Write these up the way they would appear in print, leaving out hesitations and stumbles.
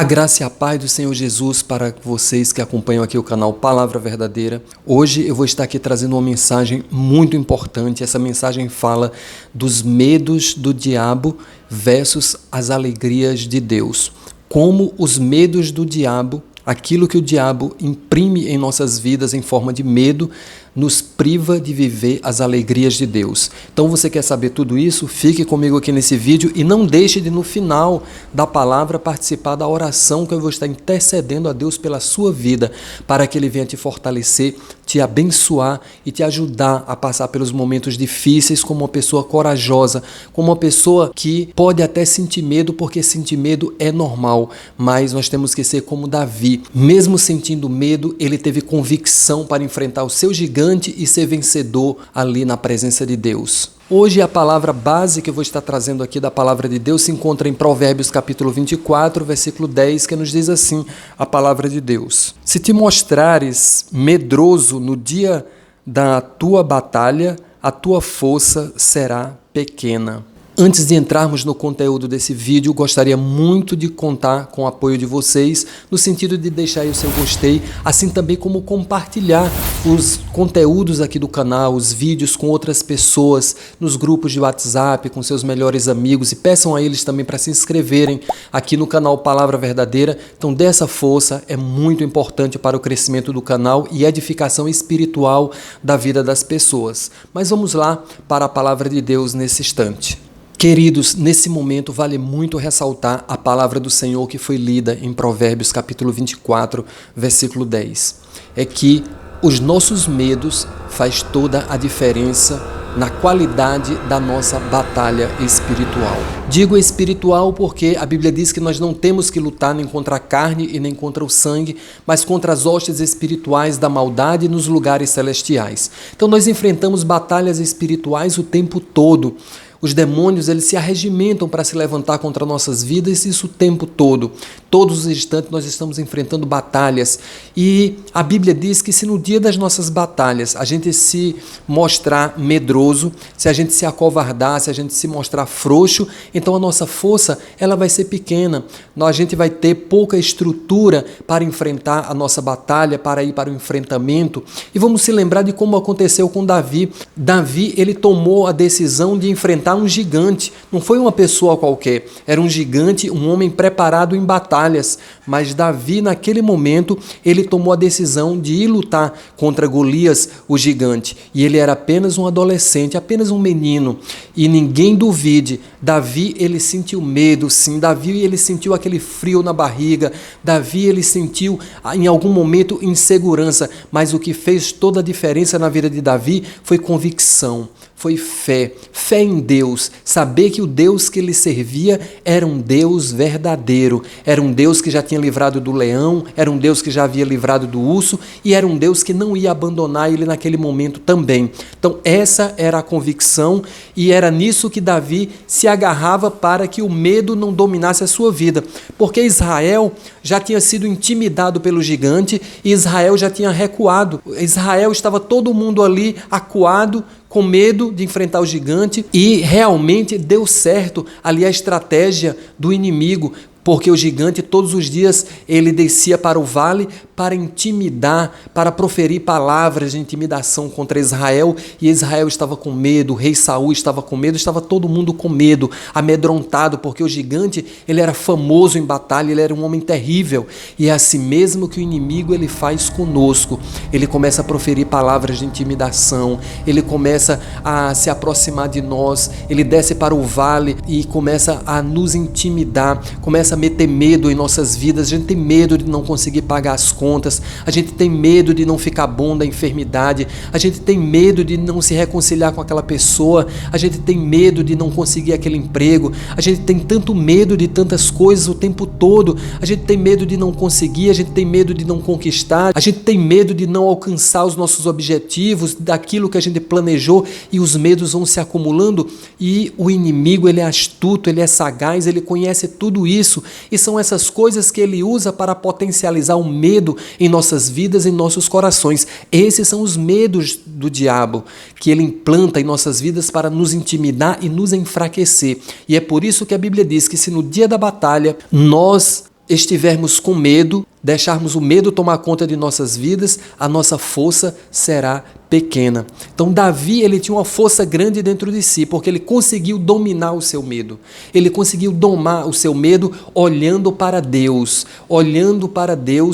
A graça e a paz do Senhor Jesus para vocês que acompanham aqui o canal Palavra Verdadeira. Hoje eu vou estar aqui trazendo uma mensagem muito importante. Essa mensagem fala dos medos do diabo versus as alegrias de Deus. Como os medos do diabo, aquilo que o diabo imprime em nossas vidas em forma de medo, nos priva de viver as alegrias de Deus. Então você quer saber tudo isso? Fique comigo aqui nesse vídeo e não deixe de no final da palavra participar da oração que eu vou estar intercedendo a Deus pela sua vida, para que Ele venha te fortalecer, te abençoar e te ajudar a passar pelos momentos difíceis como uma pessoa corajosa, como uma pessoa que pode até sentir medo, porque sentir medo é normal, mas nós temos que ser como Davi. Mesmo sentindo medo, ele teve convicção para enfrentar o seu gigante e ser vencedor ali na presença de Deus. Hoje a palavra base que eu vou estar trazendo aqui da palavra de Deus se encontra em Provérbios capítulo 24, versículo 10, que nos diz assim, a palavra de Deus: Se te mostrares medroso no dia da tua batalha, a tua força será pequena. Antes de entrarmos no conteúdo desse vídeo, gostaria muito de contar com o apoio de vocês, no sentido de deixar aí o seu gostei, assim também como compartilhar os conteúdos aqui do canal, os vídeos com outras pessoas, nos grupos de WhatsApp, com seus melhores amigos, e peçam a eles também para se inscreverem aqui no canal Palavra Verdadeira. Então, dessa força é muito importante para o crescimento do canal e edificação espiritual da vida das pessoas. Mas vamos lá para a palavra de Deus nesse instante. Queridos, nesse momento vale muito ressaltar a palavra do Senhor que foi lida em Provérbios capítulo 24, versículo 10. É que os nossos medos faz toda a diferença na qualidade da nossa batalha espiritual. Digo espiritual porque a Bíblia diz que nós não temos que lutar nem contra a carne e nem contra o sangue, mas contra as hostes espirituais da maldade nos lugares celestiais. Então nós enfrentamos batalhas espirituais o tempo todo. Os demônios, eles se arregimentam para se levantar contra nossas vidas, isso o tempo todo. Todos os instantes nós estamos enfrentando batalhas. E a Bíblia diz que se no dia das nossas batalhas a gente se mostrar medroso, se a gente se acovardar, se a gente se mostrar frouxo, então a nossa força ela vai ser pequena. A gente vai ter pouca estrutura para enfrentar a nossa batalha, para ir para o enfrentamento. E vamos se lembrar de como aconteceu com Davi. Davi, ele tomou a decisão de enfrentar um gigante, não foi uma pessoa qualquer, era um gigante, um homem preparado em batalhas, mas Davi naquele momento, ele tomou a decisão de ir lutar contra Golias, o gigante, e ele era apenas um adolescente, apenas um menino, e ninguém duvide, Davi ele sentiu medo, sim, Davi ele sentiu aquele frio na barriga, Davi ele sentiu em algum momento insegurança, mas o que fez toda a diferença na vida de Davi foi convicção, foi fé em Deus, saber que o Deus que ele servia era um Deus verdadeiro, era um Deus que já tinha livrado do leão, era um Deus que já havia livrado do urso e era um Deus que não ia abandonar ele naquele momento também. Então essa era a convicção e era nisso que Davi se agarrava para que o medo não dominasse a sua vida, porque Israel já tinha sido intimidado pelo gigante e Israel já tinha recuado, Israel estava todo mundo ali acuado, com medo de enfrentar o gigante e realmente deu certo ali a estratégia do inimigo, porque o gigante todos os dias ele descia para o vale para intimidar, para proferir palavras de intimidação contra Israel, e Israel estava com medo, o rei Saul estava com medo, estava todo mundo com medo, amedrontado, porque o gigante ele era famoso em batalha, ele era um homem terrível, e é assim mesmo que o inimigo ele faz conosco, ele começa a proferir palavras de intimidação, ele começa a se aproximar de nós, ele desce para o vale e começa a nos intimidar, começa a meter medo em nossas vidas, a gente tem medo de não conseguir pagar as contas, a gente tem medo de não ficar bom da enfermidade, a gente tem medo de não se reconciliar com aquela pessoa, a gente tem medo de não conseguir aquele emprego, a gente tem tanto medo de tantas coisas o tempo todo, a gente tem medo de não conseguir, a gente tem medo de não conquistar, a gente tem medo de não alcançar os nossos objetivos, daquilo que a gente planejou, e os medos vão se acumulando e o inimigo ele é astuto, ele é sagaz, ele conhece tudo isso e são essas coisas que ele usa para potencializar o medo em nossas vidas, em nossos corações. Esses são os medos do diabo que ele implanta em nossas vidas para nos intimidar e nos enfraquecer. E é por isso que a Bíblia diz que se no dia da batalha nós estivermos com medo, deixarmos o medo tomar conta de nossas vidas, a nossa força será pequena. Então Davi, ele tinha uma força grande dentro de si, porque ele conseguiu dominar o seu medo. Ele conseguiu domar o seu medo olhando para Deus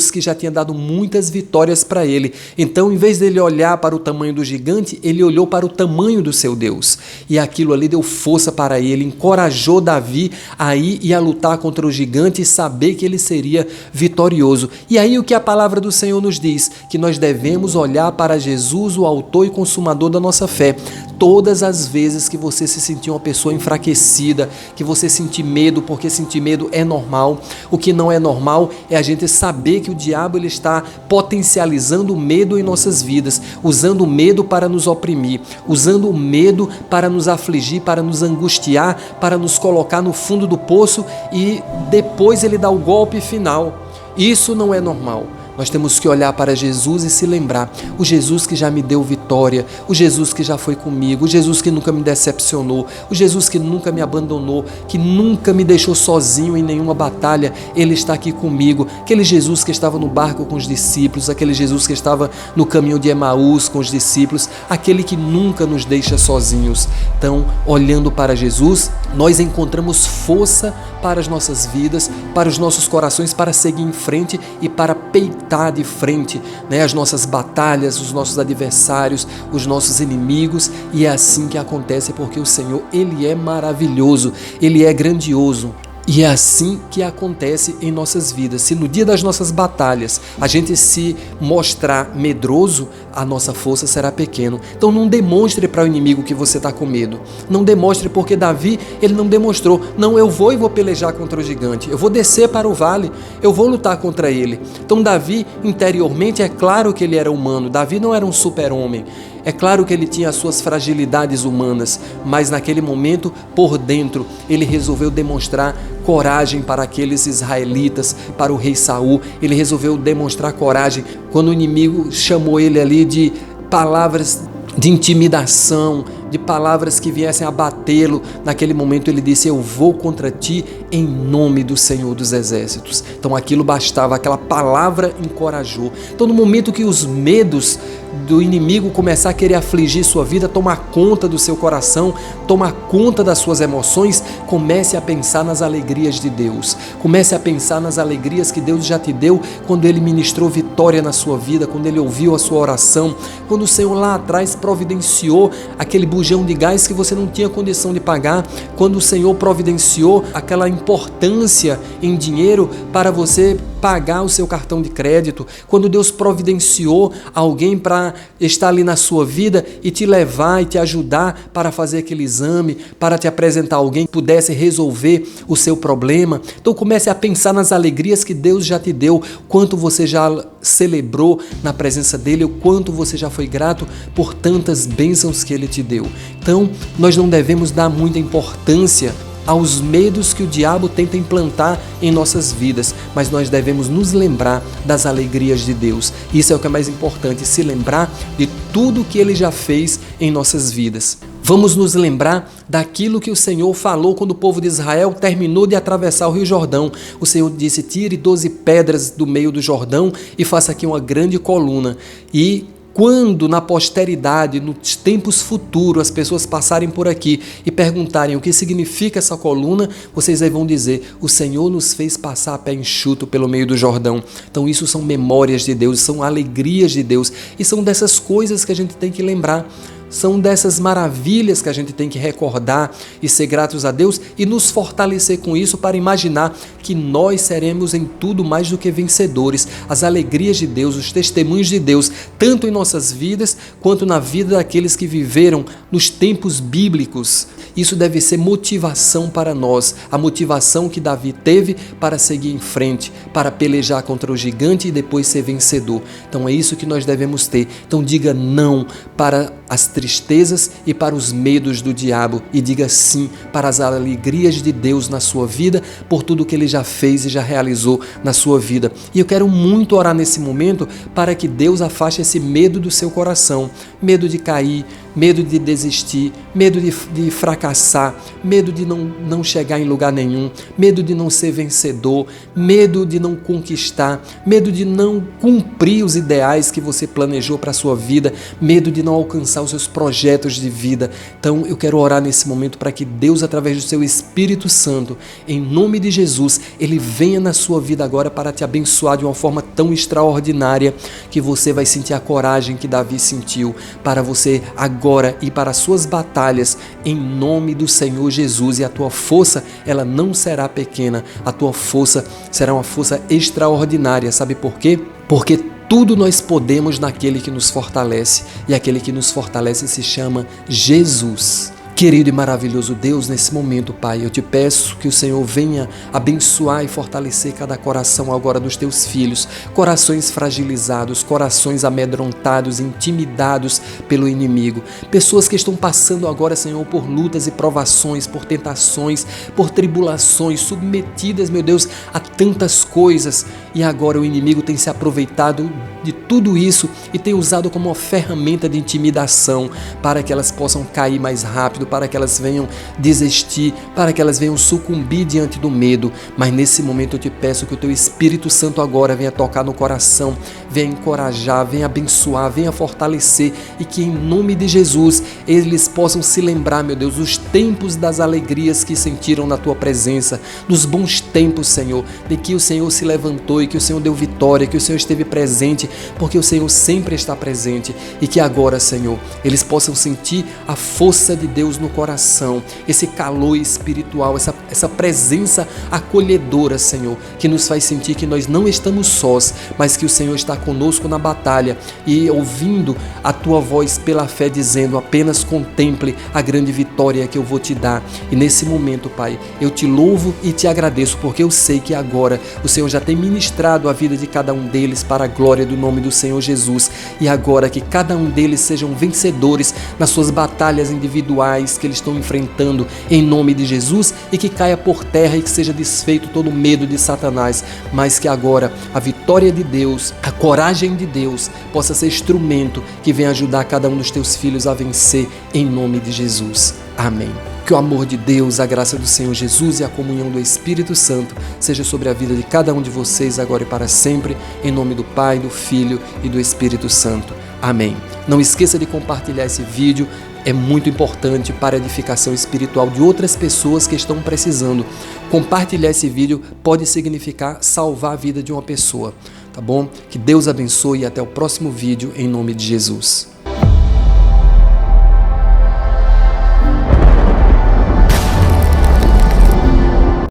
que já tinha dado muitas vitórias para ele. Então, em vez dele olhar para o tamanho do gigante, ele olhou para o tamanho do seu Deus. E aquilo ali deu força para ele, encorajou Davi a ir e a lutar contra o gigante e saber que ele seria vitorioso. E aí o que a palavra do Senhor nos diz? Que nós devemos olhar para Jesus, o autor e consumador da nossa fé. Todas as vezes que você se sentir uma pessoa enfraquecida, que você sentir medo, porque sentir medo é normal. O que não é normal é a gente saber que o diabo ele está potencializando o medo em nossas vidas, usando o medo para nos oprimir, usando o medo para nos afligir, para nos angustiar, para nos colocar no fundo do poço e depois ele dá o golpe final. Isso não é normal. Nós temos que olhar para Jesus e se lembrar, o Jesus que já me deu vitória, o Jesus que já foi comigo, o Jesus que nunca me decepcionou, o Jesus que nunca me abandonou, que nunca me deixou sozinho em nenhuma batalha, Ele está aqui comigo. Aquele Jesus que estava no barco com os discípulos, aquele Jesus que estava no caminho de Emaús com os discípulos, aquele que nunca nos deixa sozinhos. Então, olhando para Jesus, nós encontramos força para as nossas vidas, para os nossos corações, para seguir em frente e para peitar de frente, as nossas batalhas, os nossos adversários, os nossos inimigos, e é assim que acontece, porque o Senhor, Ele é maravilhoso, Ele é grandioso. E é assim que acontece em nossas vidas. Se no dia das nossas batalhas a gente se mostrar medroso, a nossa força será pequena. Então não demonstre para o inimigo que você está com medo. Não demonstre, porque Davi, ele não demonstrou. Não, eu vou pelejar contra o gigante. Eu vou descer para o vale. Eu vou lutar contra ele. Então Davi, interiormente, é claro que ele era humano. Davi não era um super-homem. É claro que ele tinha as suas fragilidades humanas, mas naquele momento, por dentro, ele resolveu demonstrar coragem para aqueles israelitas, para o rei Saul. Ele resolveu demonstrar coragem quando o inimigo chamou ele ali de palavras de intimidação, de palavras que viessem abatê-lo. Naquele momento ele disse: eu vou contra ti em nome do Senhor dos Exércitos. Então aquilo bastava, aquela palavra encorajou. Então no momento que os medos do inimigo começar a querer afligir sua vida, tomar conta do seu coração, tomar conta das suas emoções, comece a pensar nas alegrias de Deus. Comece a pensar nas alegrias que Deus já te deu quando Ele ministrou vitória na sua vida, quando Ele ouviu a sua oração, quando o Senhor lá atrás providenciou aquele bujão de gás que você não tinha condição de pagar, quando o Senhor providenciou aquela importância em dinheiro para você pagar o seu cartão de crédito, quando Deus providenciou alguém para estar ali na sua vida e te levar e te ajudar para fazer aquele exame, para te apresentar alguém que pudesse resolver o seu problema. Então comece a pensar nas alegrias que Deus já te deu, quanto você já celebrou na presença dele, o quanto você já foi grato por tantas bênçãos que ele te deu. Então nós não devemos dar muita importância aos medos que o diabo tenta implantar em nossas vidas, mas nós devemos nos lembrar das alegrias de Deus. Isso é o que é mais importante, se lembrar de tudo que Ele já fez em nossas vidas. Vamos nos lembrar daquilo que o Senhor falou quando o povo de Israel terminou de atravessar o Rio Jordão. O Senhor disse: tire 12 pedras do meio do Jordão e faça aqui uma grande coluna. E quando na posteridade, nos tempos futuros, as pessoas passarem por aqui e perguntarem o que significa essa coluna, vocês aí vão dizer: o Senhor nos fez passar a pé enxuto pelo meio do Jordão. Então isso são memórias de Deus, são alegrias de Deus, e são dessas coisas que a gente tem que lembrar. São dessas maravilhas que a gente tem que recordar e ser gratos a Deus e nos fortalecer com isso para imaginar que nós seremos em tudo mais do que vencedores. As alegrias de Deus, os testemunhos de Deus, tanto em nossas vidas quanto na vida daqueles que viveram nos tempos bíblicos. Isso deve ser motivação para nós, a motivação que Davi teve para seguir em frente, para pelejar contra o gigante e depois ser vencedor. Então é isso que nós devemos ter. Então diga não para as tristezas e para os medos do diabo e diga sim para as alegrias de Deus na sua vida, por tudo que Ele já fez e já realizou na sua vida. E eu quero muito orar nesse momento para que Deus afaste esse medo do seu coração, medo de cair, medo de desistir, medo de fracassar, medo de não chegar em lugar nenhum, medo de não ser vencedor, medo de não conquistar, medo de não cumprir os ideais que você planejou para a sua vida, medo de não alcançar os seus projetos de vida. Então eu quero orar nesse momento para que Deus, através do seu Espírito Santo, em nome de Jesus, Ele venha na sua vida agora para te abençoar de uma forma tão extraordinária que você vai sentir a coragem que Davi sentiu para você agora ir para as suas batalhas em nome do Senhor Jesus. E a tua força, ela não será pequena, a tua força será uma força extraordinária. Sabe por quê? Porque tudo nós podemos naquele que nos fortalece, e aquele que nos fortalece se chama Jesus. Querido e maravilhoso Deus, nesse momento, Pai, eu te peço que o Senhor venha abençoar e fortalecer cada coração agora dos teus filhos, corações fragilizados, corações amedrontados, intimidados pelo inimigo, pessoas que estão passando agora, Senhor, por lutas e provações, por tentações, por tribulações, submetidas, meu Deus, a tantas coisas, e agora o inimigo tem se aproveitado de tudo isso e tem usado como uma ferramenta de intimidação para que elas possam cair mais rápido, para que elas venham desistir, para que elas venham sucumbir diante do medo. Mas nesse momento eu te peço que o teu Espírito Santo agora venha tocar no coração, venha encorajar, venha abençoar, venha fortalecer, e que em nome de Jesus eles possam se lembrar, meu Deus, dos tempos das alegrias que sentiram na tua presença, dos bons tempos, Senhor, de que o Senhor se levantou e que o Senhor deu vitória, que o Senhor esteve presente, porque o Senhor sempre está presente, e que agora, Senhor, eles possam sentir a força de Deus no coração, esse calor espiritual, essa presença acolhedora, Senhor, que nos faz sentir que nós não estamos sós, mas que o Senhor está conosco na batalha, e ouvindo a tua voz pela fé dizendo: apenas contemple a grande vitória que eu vou te dar. E nesse momento, Pai, eu te louvo e te agradeço, porque eu sei que agora o Senhor já tem ministrado a vida de cada um deles para a glória do nome do Senhor Jesus, e agora que cada um deles sejam vencedores nas suas batalhas individuais que eles estão enfrentando, em nome de Jesus, e que caia por terra e que seja desfeito todo o medo de Satanás, mas que agora a vitória de Deus, a coragem de Deus possa ser instrumento que venha ajudar cada um dos teus filhos a vencer, em nome de Jesus. Amém. Que o amor de Deus, a graça do Senhor Jesus e a comunhão do Espírito Santo seja sobre a vida de cada um de vocês agora e para sempre, em nome do Pai, do Filho e do Espírito Santo. Amém. Não esqueça de compartilhar esse vídeo, é muito importante para a edificação espiritual de outras pessoas que estão precisando. Compartilhar esse vídeo pode significar salvar a vida de uma pessoa, tá bom? Que Deus abençoe e até o próximo vídeo, em nome de Jesus.